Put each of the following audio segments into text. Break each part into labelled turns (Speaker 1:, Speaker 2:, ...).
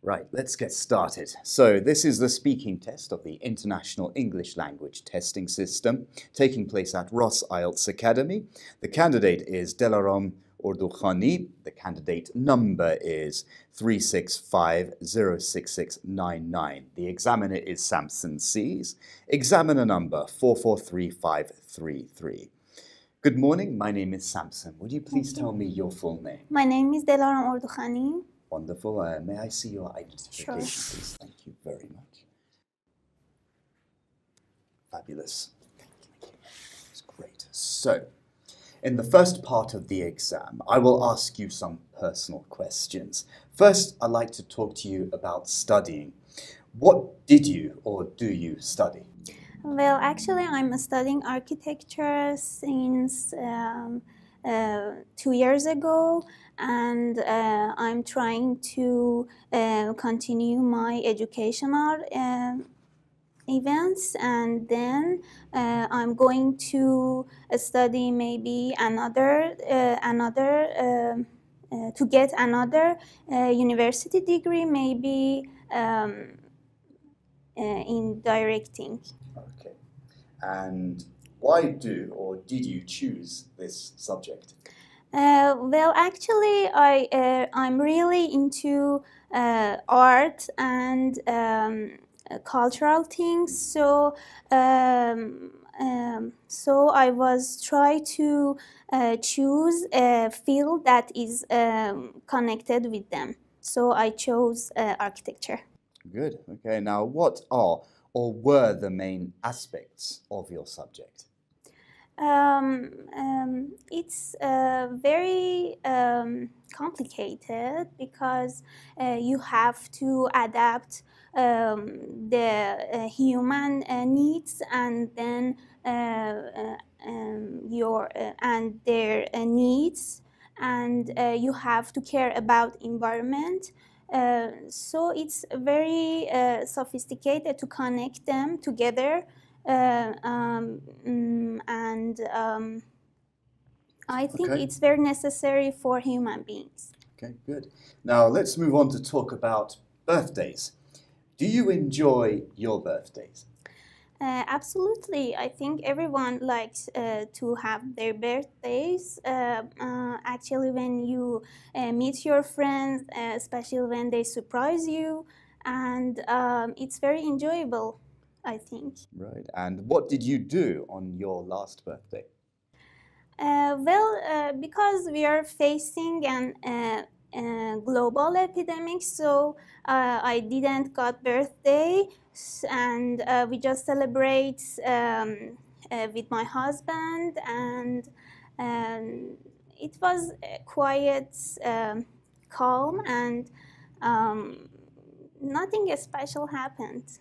Speaker 1: Right, let's get started. So this is the speaking test of the International English Language Testing System taking place at Ross IELTS Academy. The candidate is Delaram Ordukhani. The candidate number is 365-06699. The examiner is Samson Sees. Examiner number 443533. Good morning, my name is Samson. Would you please tell me your full name?
Speaker 2: My name is Delaram Ordukhani.
Speaker 1: Wonderful. May I see your identification,
Speaker 2: Sure.
Speaker 1: please? Thank you very much. Fabulous. Thank you. That's great. So, in the first part of the exam, I will ask you some personal questions. First, I'd like to talk to you about studying. What did you or do you study?
Speaker 2: Well, actually, I'm studying architecture since 2 years ago, and I'm trying to continue my educational events, and then I'm going to study maybe to get another university degree, maybe in directing.
Speaker 1: Okay. And why do or did you choose this subject?
Speaker 2: Well, actually, I'm really into art and cultural things. So I was trying to choose a field that is connected with them. So I chose architecture.
Speaker 1: Good. Okay. Now, what are or were the main aspects of your subject?
Speaker 2: It's very complicated because you have to adapt the human needs and then their needs, and you have to care about environment. So it's very sophisticated to connect them together. I think
Speaker 1: Okay.
Speaker 2: it's very necessary for human beings.
Speaker 1: Okay, good. Now let's move on to talk about birthdays. Do you enjoy your birthdays?
Speaker 2: Absolutely. I think everyone likes to have their birthdays. Actually, when you meet your friends, especially when they surprise you, and it's very enjoyable, I think.
Speaker 1: Right. And what did you do on your last birthday?
Speaker 2: Because we are facing an global epidemic, so I didn't got birthday, and we just celebrate with my husband, and it was quiet, calm, and nothing special happened.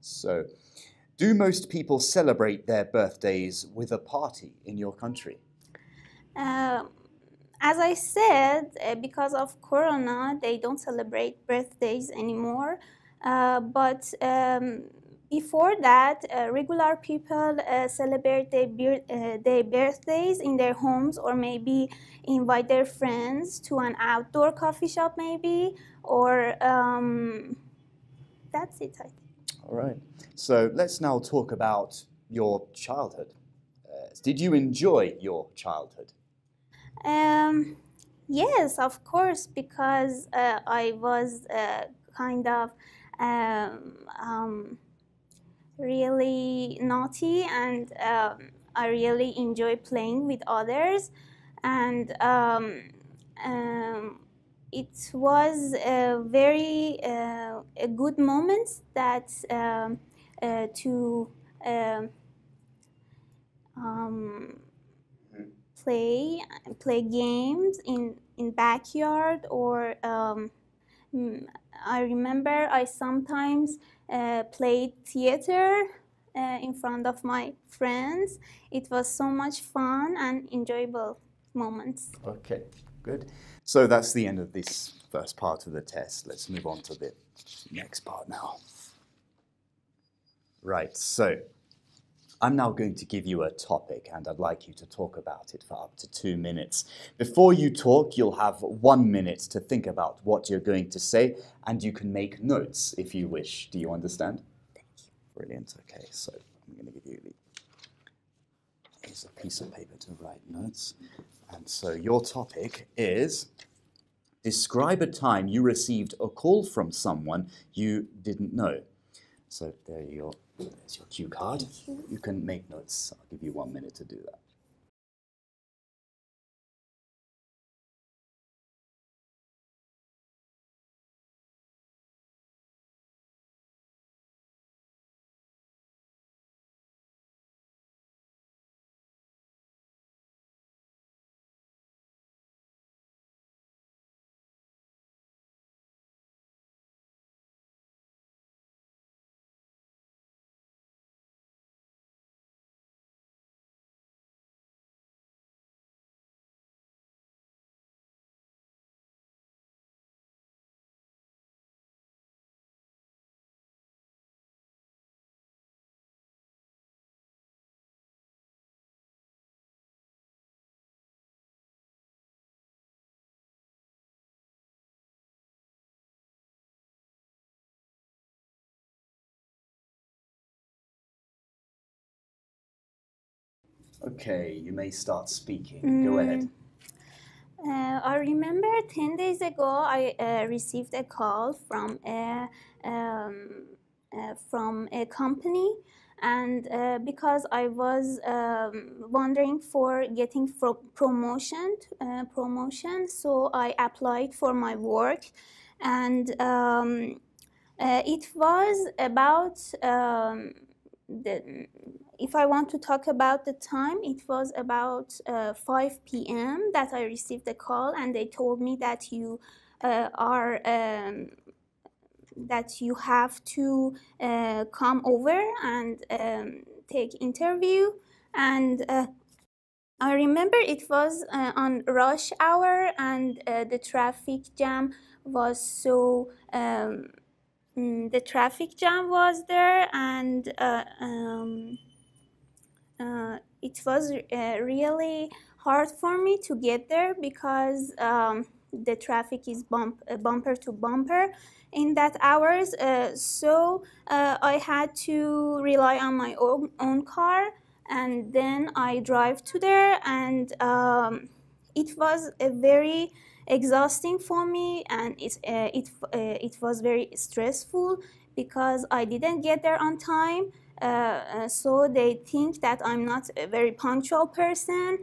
Speaker 1: So, do most people celebrate their birthdays with a party in your country?
Speaker 2: As I said, because of Corona, they don't celebrate birthdays anymore. But before that, regular people celebrate their birthdays in their homes, or maybe invite their friends to an outdoor coffee shop, maybe, or that's it, I think.
Speaker 1: All right. So, let's now talk about your childhood. Did you enjoy your childhood?
Speaker 2: Yes, of course, because I was kind of really naughty, and I really enjoy playing with others, and it was a very a good moment that to play games in backyard, or I remember I sometimes played theater in front of my friends. It was so much fun and enjoyable moments.
Speaker 1: Okay, good. So that's the end of this first part of the test. Let's move on to the next part now. Right, so I'm now going to give you a topic and I'd like you to talk about it for up to 2 minutes. Before you talk, you'll have 1 minute to think about what you're going to say and you can make notes if you wish. Do you understand?
Speaker 2: Thank you.
Speaker 1: Brilliant. Okay, so I'm going to give you here's a piece of paper to write notes. And so your topic is describe a time you received a call from someone you didn't know. So there's your cue card. You can make notes. I'll give you 1 minute to do that. Okay, you may start speaking. Go ahead.
Speaker 2: I remember 10 days ago I received a call from a company, and because I was wondering for getting promotion, so I applied for my work, and it was about if I want to talk about the time, it was about 5 p.m. that I received a call, and they told me that you that you have to come over and take interview. And I remember it was on rush hour, and the traffic jam was so the traffic jam was there, and it was really hard for me to get there because the traffic is bumper to bumper in that hours. So I had to rely on my own car, and then I drive to there, and it was a very exhausting for me, and it was very stressful because I didn't get there on time. So they think that I'm not a very punctual person.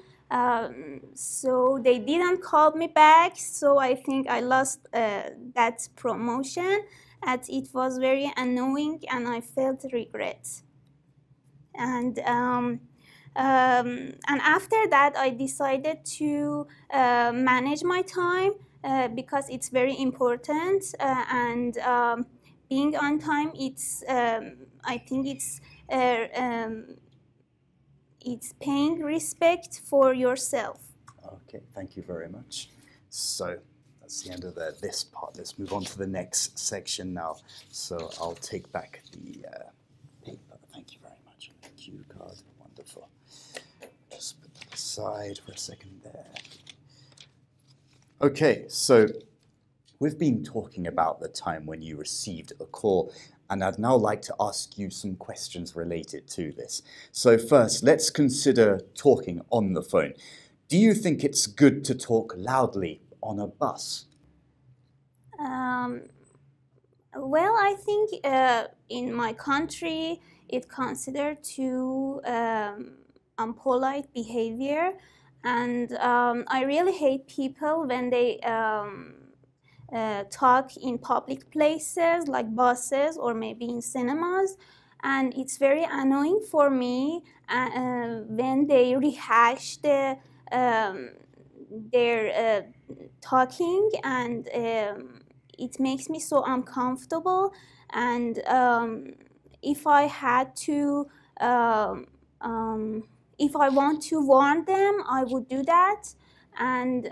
Speaker 2: So they didn't call me back. So I think I lost that promotion, and it was very annoying, and I felt regret. And after that, I decided to manage my time because it's very important. And being on time, I think it's paying respect for yourself.
Speaker 1: Okay, thank you very much. So that's the end of this part. Let's move on to the next section now. So I'll take back the paper. Thank you very much. And the cue card. Wonderful. Just put that aside for a second there. Okay, so we've been talking about the time when you received a call, and I'd now like to ask you some questions related to this. So first, let's consider talking on the phone. Do you think it's good to talk loudly on a bus?
Speaker 2: Well, I think in my country, it's considered to unpolite behavior, and I really hate people when they talk in public places like buses or maybe in cinemas, and it's very annoying for me when they rehash their talking, and it makes me so uncomfortable. And if I had to if I want to warn them, I would do that, and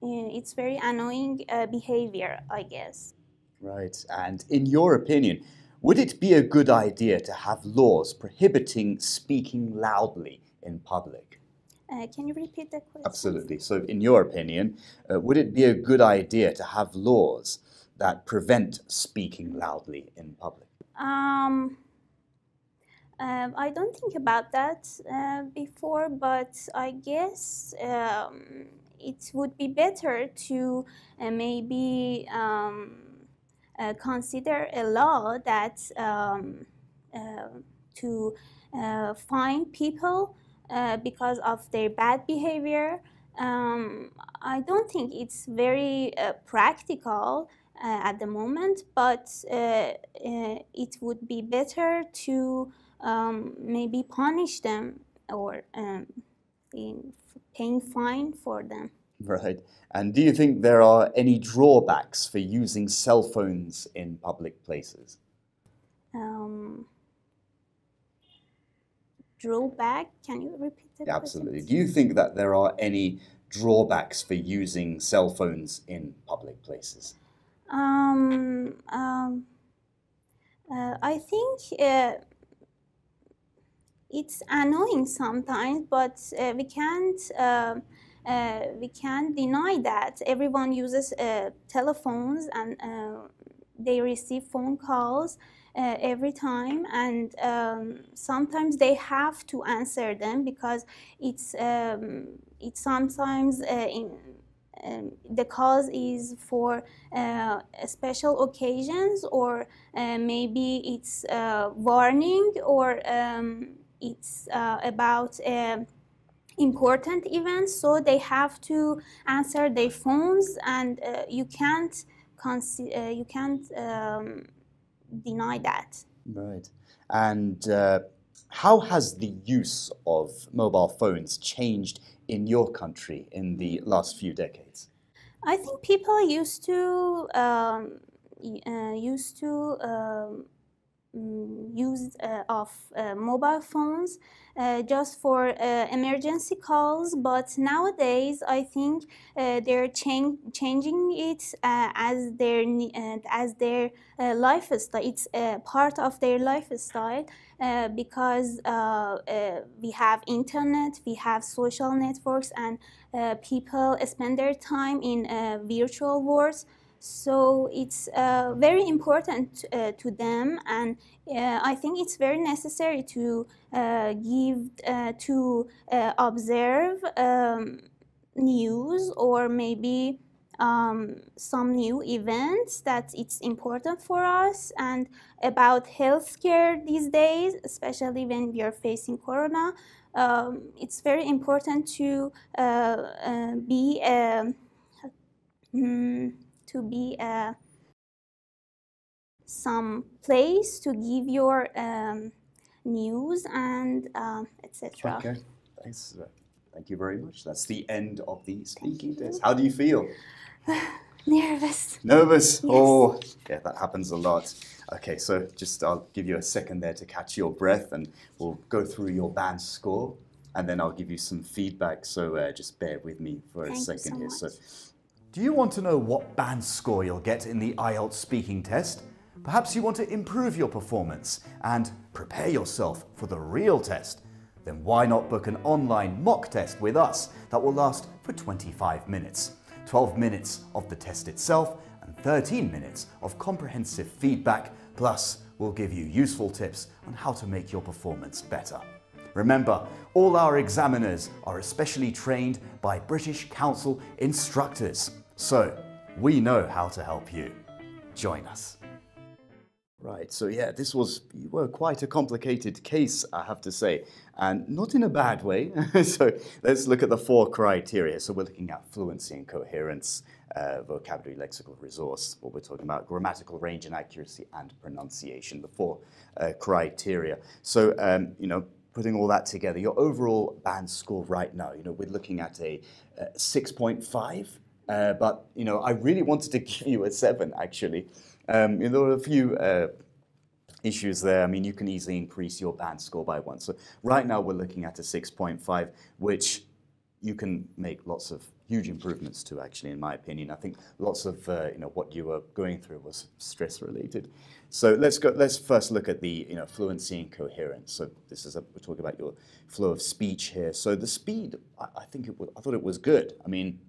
Speaker 2: it's very annoying behavior, I guess.
Speaker 1: Right, and in your opinion, Would it be a good idea to have laws prohibiting speaking loudly in public?
Speaker 2: Can you repeat the question?
Speaker 1: Absolutely. So in your opinion, would it be a good idea to have laws that prevent speaking loudly in public?
Speaker 2: I don't think about that before, but I guess it would be better to maybe consider a law that to fine people because of their bad behavior. I don't think it's very practical at the moment, but it would be better to maybe punish them or paying fine for them.
Speaker 1: Right. And do you think there are any drawbacks for using cell phones in public places?
Speaker 2: Drawback? Can you repeat the question?
Speaker 1: Absolutely. Do you think that there are any drawbacks for using cell phones in public places?
Speaker 2: I think it's annoying sometimes, but we can't deny that everyone uses telephones and they receive phone calls every time, and sometimes they have to answer them because it's sometimes the cause is for special occasions, or maybe it's warning, or it's about important events, so they have to answer their phones, and you can't deny that.
Speaker 1: Right. And how has the use of mobile phones changed in your country in the last few decades?
Speaker 2: I think people used to use of mobile phones just for emergency calls, but nowadays I think they're changing it as their lifestyle. It's part of their lifestyle because we have internet, we have social networks, and people spend their time in virtual worlds. So it's very important to them, and I think it's very necessary to observe news, or maybe some new events that it's important for us, and about healthcare these days, especially when we are facing Corona. It's very important to be some place to give your news and etc.
Speaker 1: Okay, thanks. Thank you very much. That's the end of the speaking test. How do you feel?
Speaker 2: Nervous.
Speaker 1: Nervous?
Speaker 2: Yes.
Speaker 1: Oh, yeah, that happens a lot. Okay, so I'll give you a second there to catch your breath, and we'll go through your band score, and then I'll give you some feedback. So just bear with me for a second here. So, do you want to know what band score you'll get in the IELTS speaking test? Perhaps you want to improve your performance and prepare yourself for the real test. Then why not book an online mock test with us that will last for 25 minutes. 12 minutes of the test itself and 13 minutes of comprehensive feedback, plus we'll give you useful tips on how to make your performance better. Remember, all our examiners are especially trained by British Council instructors, so we know how to help you. Join us. Right, so yeah, you were quite a complicated case, I have to say, and not in a bad way. So let's look at the 4 criteria. So we're looking at fluency and coherence, vocabulary, lexical resource, what we're talking about, grammatical range and accuracy, and pronunciation, the 4 criteria. So, putting all that together, your overall band score right now, we're looking at a 6.5, but, I really wanted to give you a 7, actually. There were a few issues there. I mean, you can easily increase your band score by 1. So right now we're looking at a 6.5, which you can make lots of huge improvements to, actually, in my opinion. I think lots of what you were going through was stress related. So let's first look at the fluency and coherence. So we're talking about your flow of speech here. So the speed, I thought it was good. I mean,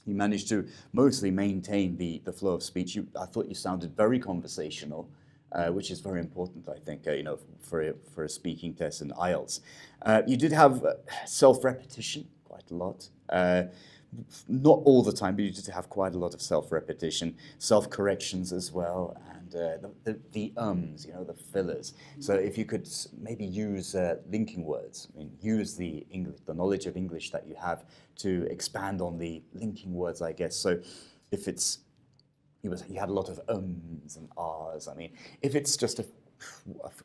Speaker 1: you managed to mostly maintain the flow of speech. I thought you sounded very conversational, which is very important, I think, for a speaking test in IELTS. You did have self-repetition quite a lot. Not all the time, but you did have quite a lot of self-repetition, self-corrections as well, and the ums, the fillers. So if you could maybe use linking words, I mean, use the knowledge of English that you have to expand on the linking words, I guess. So if you had a lot of ums and ahs. I mean, if it's just a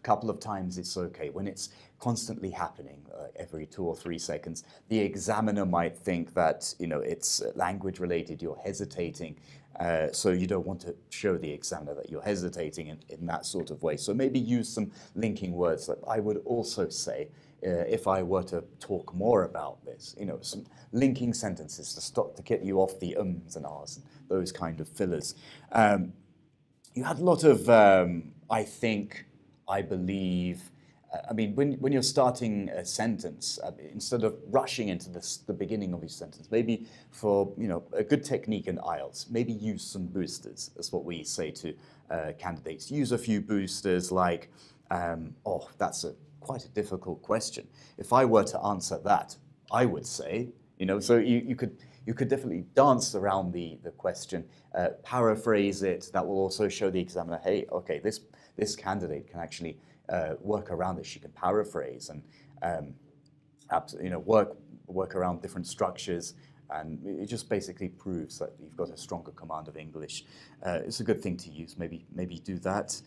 Speaker 1: couple of times, it's okay. When it's constantly happening, every 2 or 3 seconds, the examiner might think that it's language related. You're hesitating, so you don't want to show the examiner that you're hesitating in that sort of way. So maybe use some linking words. That I would also say, if I were to talk more about this, some linking sentences to get you off the ums and ahs and those kind of fillers. You had a lot of, I believe, I mean, when you're starting a sentence, instead of rushing into the beginning of your sentence, maybe for a good technique in IELTS, maybe use some boosters. That's what we say to candidates. Use a few boosters like, that's quite a difficult question. If I were to answer that, I would say, so you could definitely dance around the question, paraphrase it. That will also show the examiner, hey, okay, this candidate can actually work around it. She can paraphrase and work around different structures, and it just basically proves that you've got a stronger command of English. It's a good thing to use. Maybe do that.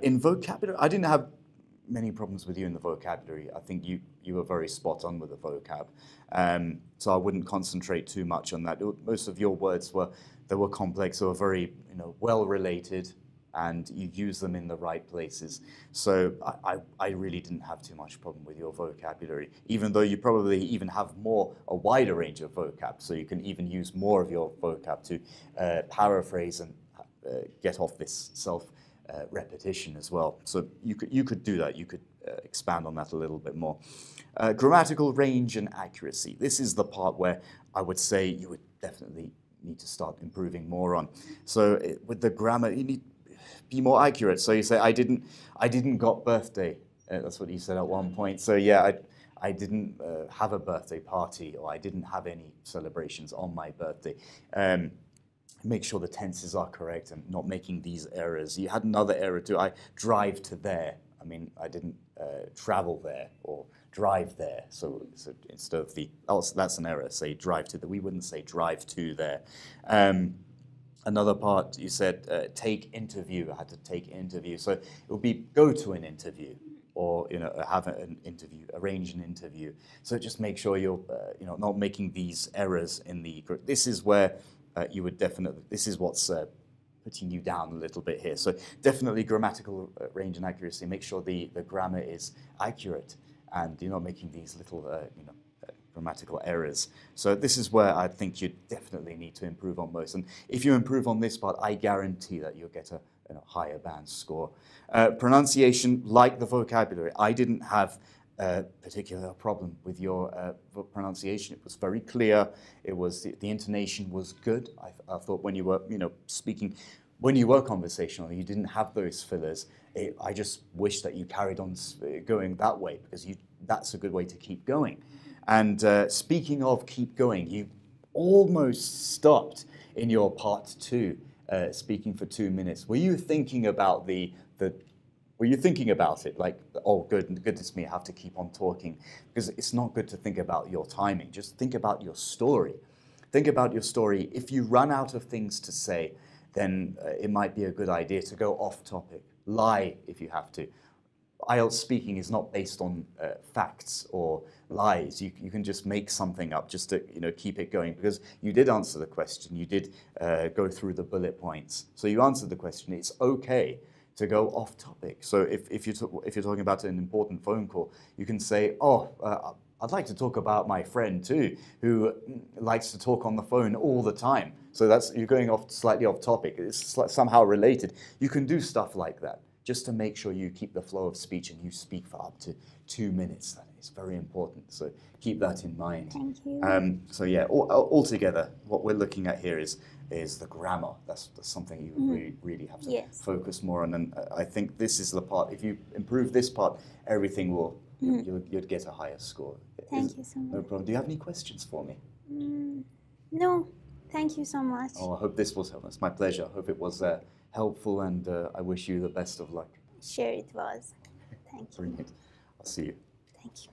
Speaker 1: In vocabulary, I didn't have many problems with you in the vocabulary. I think you were very spot on with the vocab. So I wouldn't concentrate too much on that. Most of your words were complex or very well related, and you use them in the right places. So I really didn't have too much problem with your vocabulary, even though you probably even have a wider range of vocab. So you can even use more of your vocab to paraphrase and get off this repetition as well. So you could do that. You could expand on that a little bit more. Grammatical range and accuracy. This is the part where I would say you would definitely need to start improving more on. So with the grammar, you need to be more accurate. So you say, I didn't got birthday. That's what you said at one point. So yeah, I didn't have a birthday party, or I didn't have any celebrations on my birthday. Make sure the tenses are correct and not making these errors. You had another error too. I drive to there. I mean, I didn't travel there or drive there. So instead of that's an error. Say drive to there. We wouldn't say drive to there. Another part you said take interview. I had to take interview. So it would be go to an interview, or have an interview, arrange an interview. So just make sure you're not making these errors in the. This is where you would definitely. This is what's putting you down a little bit here. So definitely grammatical range and accuracy. Make sure the grammar is accurate, and you're not making these little grammatical errors. So this is where I think you definitely need to improve on most. And if you improve on this part, I guarantee that you'll get a higher band score. Pronunciation, like the vocabulary, I didn't have a particular problem with your pronunciation. It was very clear. It was the intonation was good. I thought when you were speaking, when you were conversational, you didn't have those fillers. I just wish that you carried on going that way, because that's a good way to keep going. And speaking of keep going, you almost stopped in your part 2, speaking for 2 minutes. Were you thinking about were you thinking about it like, oh, goodness me, I have to keep on talking? Because it's not good to think about your timing. Just think about your story. Think about your story. If you run out of things to say, then it might be a good idea to go off topic. Lie if you have to. IELTS speaking is not based on facts or lies. You can just make something up just to keep it going, because you did answer the question. You did go through the bullet points. So you answered the question. It's okay to go off topic. So if you're talking about an important phone call, you can say, I'd like to talk about my friend too, who likes to talk on the phone all the time. So you're going slightly off topic. It's somehow related. You can do stuff like that just to make sure you keep the flow of speech and you speak for up to 2 minutes. That is very important. So keep that in mind.
Speaker 2: Thank you.
Speaker 1: So yeah, altogether, what we're looking at here is the grammar. That's something you really have to focus more on. And I think this is the part. If you improve this part, everything will. You'd get a higher score.
Speaker 2: Thank you so much.
Speaker 1: No problem. Do you have any questions for me?
Speaker 2: No, thank you so much.
Speaker 1: Oh, I hope this was helpful. It's my pleasure. I hope it was helpful, and I wish you the best of luck.
Speaker 2: Sure, it was. Thank you.
Speaker 1: Brilliant. I'll see you.
Speaker 2: Thank you.